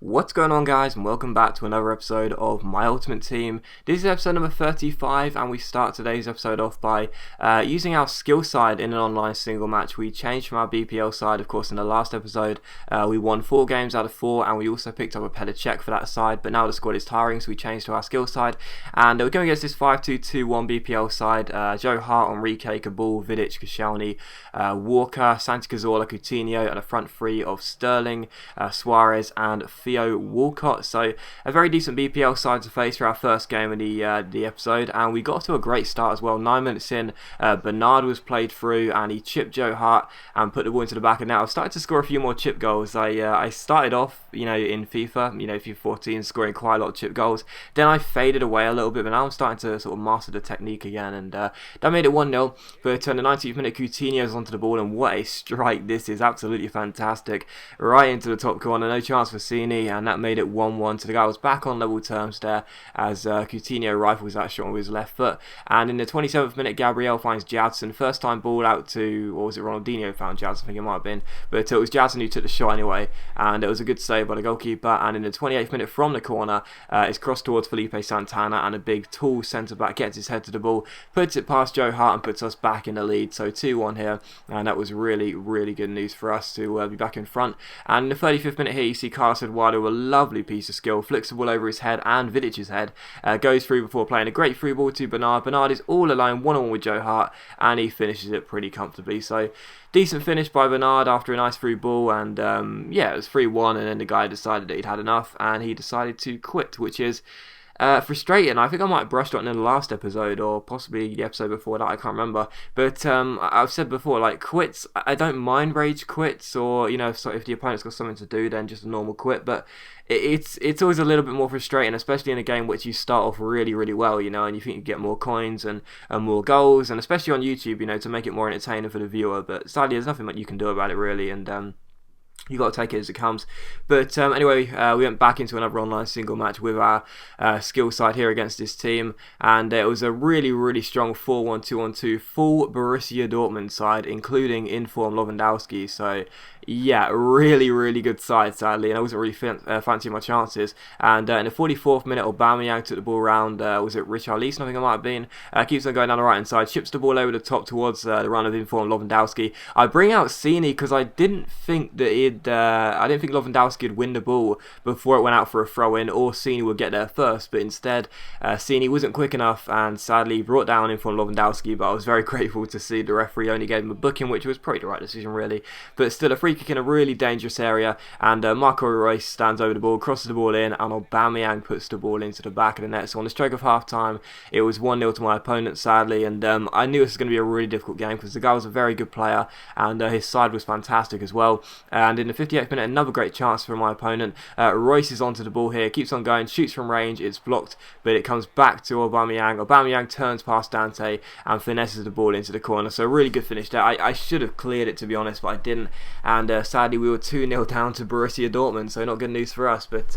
What's going on, guys, and welcome back to another episode of My Ultimate Team. This is episode number 35, and we start today's episode off by using our skill side in an online single match. We changed from our BPL side. Of course, in the last episode we won 4 games out of 4, and we also picked up a Petr Cech for that side, but now the squad is tiring, so we changed to our skill side, and we're going against this 5-2-2-1 BPL side. Joe Hart, Enrique, Kabul, Vidic, Koscielny, Walker, Santi Cazorla, Coutinho, and a front three of Sterling, Suarez, and Theo Walcott. So a very decent BPL side to face for our first game of the episode, and we got to a great start as well. 9 minutes in, Bernard was played through, and he chipped Joe Hart and put the ball into the back of net. I've started to score a few more chip goals. I started off, in FIFA, FIFA 14, scoring quite a lot of chip goals. Then I faded away a little bit, but now I'm starting to sort of master the technique again, and that made it 1-0. But in the 19th minute, Coutinho's onto the ball, and what a strike this is! Absolutely fantastic, right into the top corner. No chance for Cini, and that made it 1-1. So the guy was back on level terms there as Coutinho rifles that shot with his left foot. And in the 27th minute, Gabriel finds Jadson. First time ball out to, or was it Ronaldinho found Jadson? I think it might have been, but it was Jadson who took the shot anyway, and it was a good save by the goalkeeper. And in the 28th minute, from the corner, it's crossed towards Felipe Santana, and a big tall centre back gets his head to the ball, puts it past Joe Hart, and puts us back in the lead. So 2-1 here, and that was really, really good news for us to be back in front. And in the 35th minute here, you see Carlos Eduardo, a lovely piece of skill, flicks the ball over his head and Vidic's head, goes through before playing a great through ball to Bernard. Bernard is all alone, one-on-one with Joe Hart, and he finishes it pretty comfortably. So decent finish by Bernard after a nice through ball, and it was 3-1, and then the guy decided that he'd had enough, and he decided to quit, which is frustrating. I think I might have brushed on it in the last episode, or possibly the episode before that, I can't remember. But I've said before, like, quits, I don't mind rage quits, or if the opponent's got something to do, then just a normal quit. But it's always a little bit more frustrating, especially in a game which you start off really, really well, and you think you get more coins and more goals, and especially on YouTube, to make it more entertaining for the viewer. But sadly, there's nothing that you can do about it, really, and you got to take it as it comes. But anyway, we went back into another online single match with our skill side here against this team, and it was a really, really strong 4-1-2-1-2 full Borussia Dortmund side, including in-form Lewandowski. So yeah, really, really good side, sadly, and I wasn't really fancying my chances. And in the 44th minute, Aubameyang took the ball round, was it Richarlison, I think it might have been, keeps on going down the right hand side, chips the ball over the top towards the run of informed Lewandowski. I bring out Cini because I didn't think that I didn't think Lewandowski would win the ball before it went out for a throw-in, or Cini would get there first, but instead Cini wasn't quick enough, and sadly brought down informed Lewandowski. But I was very grateful to see the referee only gave him a booking, which was probably the right decision, really. But still, a free kick in a really dangerous area, and Marco Reus stands over the ball, crosses the ball in, and Aubameyang puts the ball into the back of the net. So on the stroke of half-time, it was 1-0 to my opponent, sadly, and I knew this was going to be a really difficult game because the guy was a very good player, and his side was fantastic as well. And in the 58th minute, another great chance for my opponent. Reus is onto the ball here, keeps on going, shoots from range, it's blocked, but it comes back to Aubameyang. Aubameyang turns past Dante and finesses the ball into the corner. So a really good finish there. I should have cleared it, to be honest, but I didn't, and sadly we were 2-0 down to Borussia Dortmund, so not good news for us, but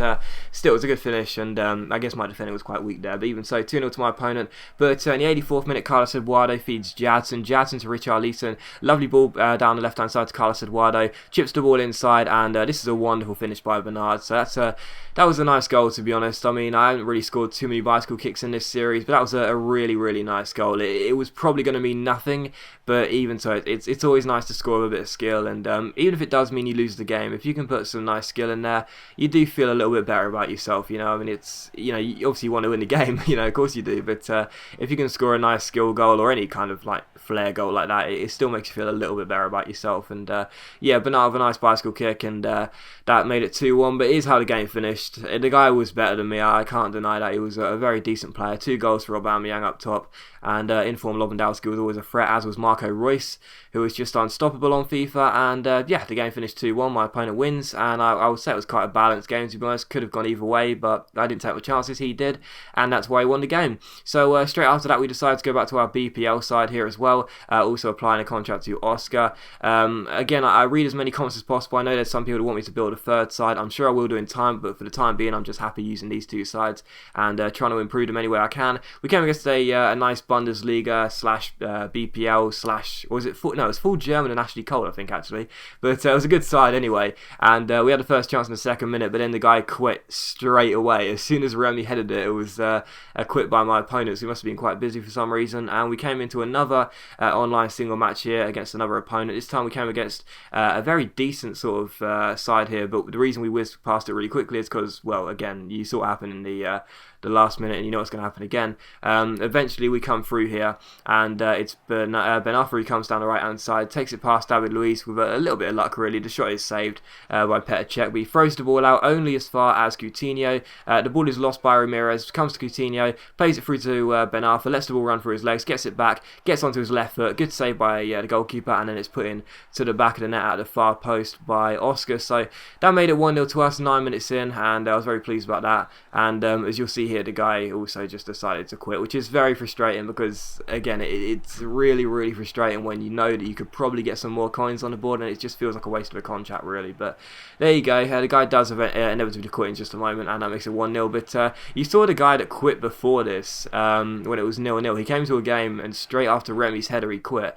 still it was a good finish, and I guess my defender was quite weak there, but even so, 2-0 to my opponent. But in the 84th minute, Carlos Eduardo feeds Jadson to Richarlison, lovely ball down the left hand side to Carlos Eduardo, chips the ball inside, and this is a wonderful finish by Bernard. So that was a nice goal, to be honest. I mean, I haven't really scored too many bicycle kicks in this series, but that was a really, really nice goal. It was probably going to mean nothing, but even so, it's always nice to score with a bit of skill, and even if it does mean you lose the game, if you can put some nice skill in there, you do feel a little bit better about yourself. I mean, it's you obviously want to win the game, of course you do, but if you can score a nice skill goal or any kind of like flair goal like that, it still makes you feel a little bit better about yourself. And Bernard with a nice bicycle kick, and that made it 2-1. But here's how the game finished. The guy was better than me, I can't deny that. He was a very decent player. 2 goals for Aubameyang up top, and informed Lewandowski was always a threat, as was Marco Reus, who was just unstoppable on FIFA. And the game finished 2-1. My opponent wins, and I would say it was quite a balanced game, to be honest. Could have gone either way, but I didn't take my chances, he did, and that's why he won the game. So straight after that, we decided to go back to our BPL side here as well, also applying a contract to Oscar. Again, I read as many comments as possible. I know there's some people who want me to build a third side. I'm sure I will do in time, but for the time being, I'm just happy using these 2 sides and trying to improve them any way I can. We came against a nice Bundesliga slash BPL slash, or was it full? No, it's full German and Ashley Cole, I think, actually. But it was a good side anyway, and we had the first chance in the second minute, but then the guy quit straight away. As soon as Remy headed it, it was a quit by my opponents, who must have been quite busy for some reason, and we came into another online single match here against another opponent. This time we came against a very decent sort of side here, but the reason we whizzed past it really quickly is because, well, again, you saw what happened in the last minute, and you know what's going to happen again. Eventually we come through here, and it's Ben Arthur who comes down the right hand side, takes it past David Luiz with a little bit of luck really. The shot is saved by Petr Cech, but he throws the ball out only as far as Coutinho. The ball is lost by Ramirez, comes to Coutinho, plays it through to Ben Arthur, lets the ball run through his legs, gets it back, gets onto his left foot, good save by the goalkeeper, and then it's put in to the back of the net at the far post by Oscar. So that made it 1-0 to us 9 minutes in, and I was very pleased about that. And as you'll see here, the guy also just decided to quit, which is very frustrating because, again, it's really, really frustrating when you know that you could probably get some more coins on the board, and it just feels like a waste of a contract, really. But there you go. The guy does inevitably quit in just a moment, and that makes it 1-0. But you saw the guy that quit before this, when it was 0-0. He came to a game, and straight after Remy's header, he quit.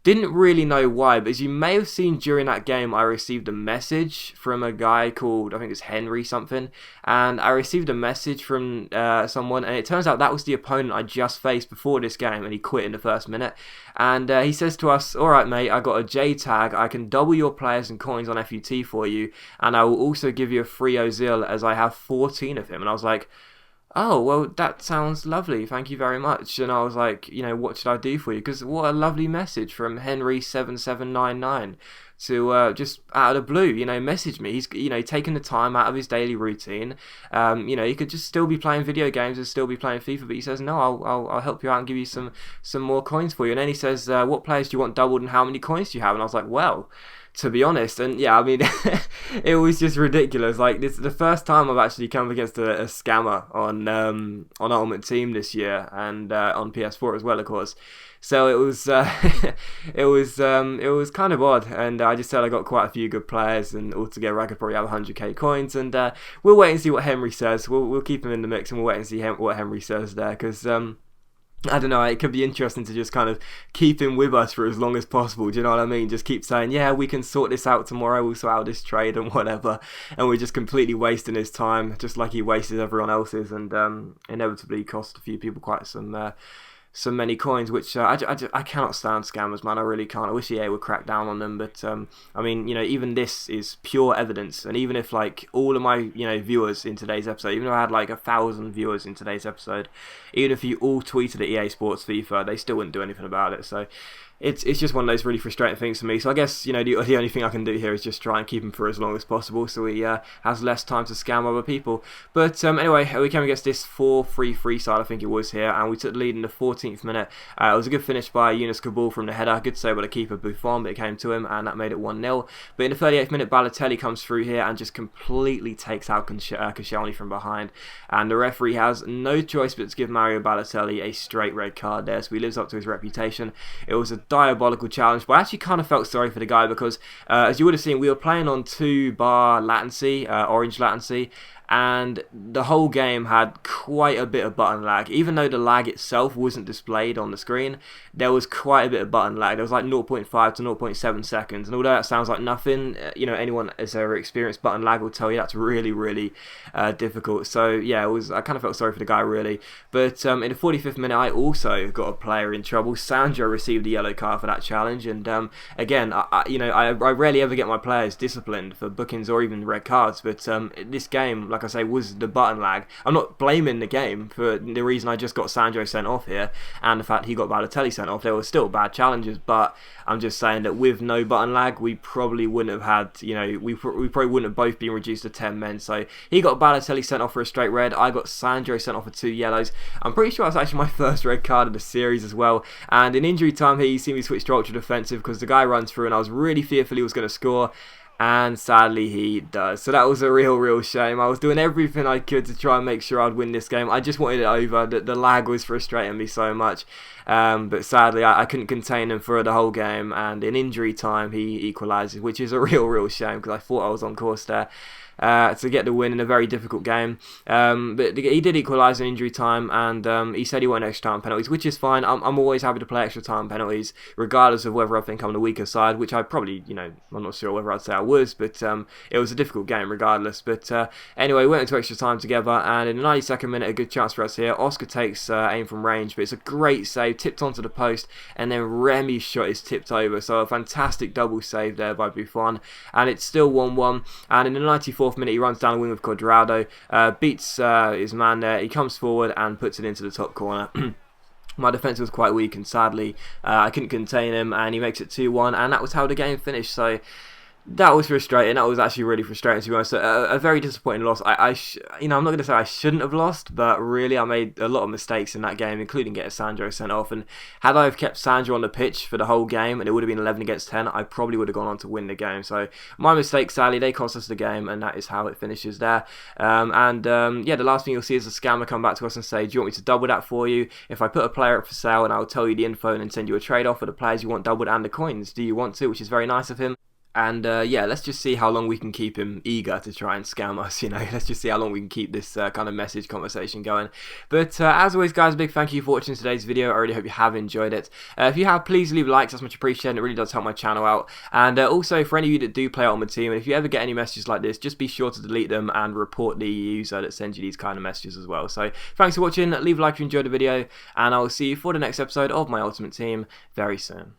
Didn't really know why, but as you may have seen during that game, I received a message from a guy called, I think it's Henry something, and I received a message from someone, and it turns out that was the opponent I just faced before this game, and he quit in the first minute. And he says to us, "Alright mate, I got a J tag, I can double your players and coins on FUT for you, and I will also give you a free Ozil as I have 14 of him." And I was like, "Oh, well, that sounds lovely, thank you very much." And I was like, what should I do for you? Because what a lovely message from Henry7799 to just out of the blue, message me. He's, taking the time out of his daily routine. He could just still be playing video games and still be playing FIFA, but he says, "No, I'll help you out and give you some more coins for you." And then he says, "What players do you want doubled and how many coins do you have?" And I was like, well, to be honest, and yeah, I mean, it was just ridiculous. Like, this is the first time I've actually come against a scammer on Ultimate Team this year, and on PS4 as well, of course. So it was it was kind of odd, and I just said I got quite a few good players, and altogether I could probably have 100k coins. And we'll wait and see what Henry says. We'll keep him in the mix, and we'll wait and see what Henry says there, because I don't know, it could be interesting to just kind of keep him with us for as long as possible, do you know what I mean? Just keep saying, yeah, we can sort this out tomorrow, we'll sort out this trade and whatever, and we're just completely wasting his time, just like he wasted everyone else's, and inevitably cost a few people quite some many coins, which I cannot stand scammers, man. I really can't. I wish EA would crack down on them, but I mean, even this is pure evidence, and even if like all of my viewers in today's episode, even though I had like 1,000 viewers in today's episode, even if you all tweeted at EA Sports FIFA, they still wouldn't do anything about it. So it's just one of those really frustrating things for me. So I guess the only thing I can do here is just try and keep him for as long as possible, so he has less time to scam other people. But anyway, we came against this 4-3-3 side, I think it was here, and we took the lead in the 14th minute. It was a good finish by Yunus Kabul from the header, good save by the keeper Buffon, but it came to him, and that made it 1-0. But in the 38th minute, Balotelli comes through here and just completely takes out Koscielny from behind, and the referee has no choice but to give Mario Balotelli a straight red card there, so he lives up to his reputation. It was a diabolical challenge, but I actually kind of felt sorry for the guy because as you would have seen, we were playing on 2-bar latency, orange latency, and the whole game had quite a bit of button lag. Even though the lag itself wasn't displayed on the screen, there was quite a bit of button lag. There was like 0.5 to 0.7 seconds, and although that sounds like nothing, anyone that's ever experienced button lag will tell you that's really, really difficult. So yeah, I kind of felt sorry for the guy, really. But in the 45th minute, I also got a player in trouble. Sandro received a yellow card for that challenge, and again, I rarely ever get my players disciplined for bookings or even red cards, but this game, like I say, was the button lag. I'm not blaming the game for the reason I just got Sandro sent off here, and the fact he got Balotelli sent off. There were still bad challenges, but I'm just saying that with no button lag, we probably wouldn't have had, we probably wouldn't have both been reduced to 10 men. So he got Balotelli sent off for a straight red. I got Sandro sent off for 2 yellows. I'm pretty sure that's actually my first red card of the series as well. And in injury time here, you see me switch to ultra defensive because the guy runs through, and I was really fearful he was going to score. And sadly he does. So that was a real shame. I was doing everything I could to try and make sure I'd win this game. I just wanted it over. The lag was frustrating me so much. But sadly I couldn't contain him for the whole game, and in injury time he equalises, which is a real shame because I thought I was on course there. to get the win in a very difficult game. But he did equalise in injury time, and he said he wanted extra time penalties, which is fine. I'm always happy to play extra time penalties, regardless of whether I think I'm the weaker side, which I probably, I'm not sure whether I'd say I was, but it was a difficult game regardless. But anyway, we went into extra time together, and in the 92nd minute, a good chance for us here. Oscar takes aim from range, but it's a great save, tipped onto the post, and then Remy's shot is tipped over. So a fantastic double save there by Buffon, and it's still 1-1. And in the 94th minute, he runs down the wing with Cuadrado, beats his man there. He comes forward and puts it into the top corner. My defence was quite weak, and sadly, I couldn't contain him, and he makes it 2-1, and that was how the game finished. So that was frustrating. That was actually really frustrating, to be honest. A very disappointing loss. I'm not going to say I shouldn't have lost, but really I made a lot of mistakes in that game, including getting Sandro sent off. And had I have kept Sandro on the pitch for the whole game, and it would have been 11 against 10, I probably would have gone on to win the game. So my mistakes, sadly, they cost us the game, and that is how it finishes there. Yeah, the last thing you'll see is a scammer come back to us and say, do you want me to double that for you? If I put a player up for sale, and I'll tell you the info and send you a trade offer, the players you want doubled and the coins. Do you want to? Which is very nice of him. And yeah, let's just see how long we can keep him eager to try and scam us, Let's just see how long we can keep this kind of message conversation going. But as always, guys, a big thank you for watching today's video. I really hope you have enjoyed it. If you have, please leave likes. That's much appreciated. It really does help my channel out. And also, for any of you that do play on my team, and if you ever get any messages like this, just be sure to delete them and report the user that sends you these kind of messages as well. So thanks for watching. Leave a like if you enjoyed the video, and I will see you for the next episode of My Ultimate Team very soon.